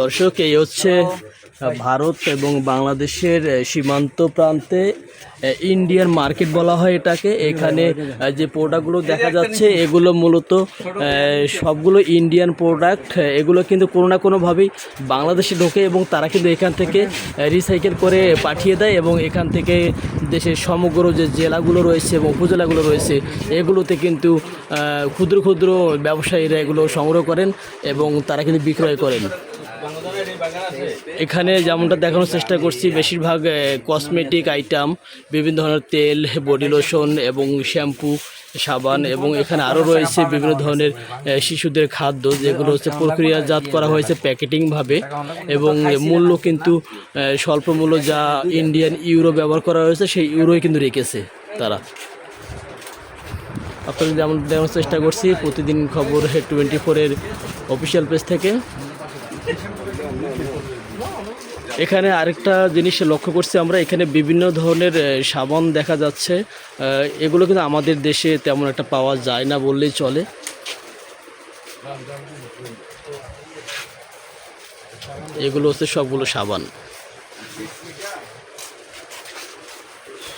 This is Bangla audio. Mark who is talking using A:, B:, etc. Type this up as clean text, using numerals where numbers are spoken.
A: দর্শক, এই হচ্ছে ভারত এবং বাংলাদেশের সীমান্ত প্রান্তে ইন্ডিয়ান মার্কেট বলা হয় এটাকে। এখানে যে প্রোডাক্টগুলো দেখা যাচ্ছে এগুলো মূলত সবগুলো ইন্ডিয়ান প্রোডাক্ট। এগুলো কিন্তু কোনো না কোনোভাবেই বাংলাদেশে ঢোকে এবং তারা কিন্তু এখান থেকে রিসাইকেল করে পাঠিয়ে দেয় এবং এখান থেকে দেশের সমগ্র যে জেলাগুলো রয়েছে এবং উপজেলাগুলো রয়েছে এগুলোতে কিন্তু ক্ষুদ্র ক্ষুদ্র ব্যবসায়ীরা এগুলো সংগ্রহ করেন এবং তারা কিন্তু বিক্রয় করেন। এখানে যেমনটা দেখানোর চেষ্টা করছি, বেশিরভাগ কসমেটিক আইটেম, বিভিন্ন ধরনের তেল, বডি লোশন এবং শ্যাম্পু, সাবান, এবং এখানে আরও রয়েছে বিভিন্ন ধরনের শিশুদের খাদ্য, যেগুলো হচ্ছে প্রক্রিয়াজাত করা হয়েছে প্যাকেটিংভাবে এবং মূল্য কিন্তু স্বল্প মূল্য, যা ইন্ডিয়ান ইউরো ব্যবহার করা হয়েছে সেই ইউরোই কিন্তু রেখেছে তারা। আপনাদের যেমন দেখানোর চেষ্টা করছি প্রতিদিন খবর 24-এর অফিসিয়াল পেজ থেকে। এখানে আরেকটা জিনিস লক্ষ্য করছি আমরা, এখানে বিভিন্ন ধরনের সাবান দেখা যাচ্ছে। এগুলো কিন্তু আমাদের দেশে তেমন একটা পাওয়া যায় না বললেই চলে। এগুলো হচ্ছে সবগুলো সাবান।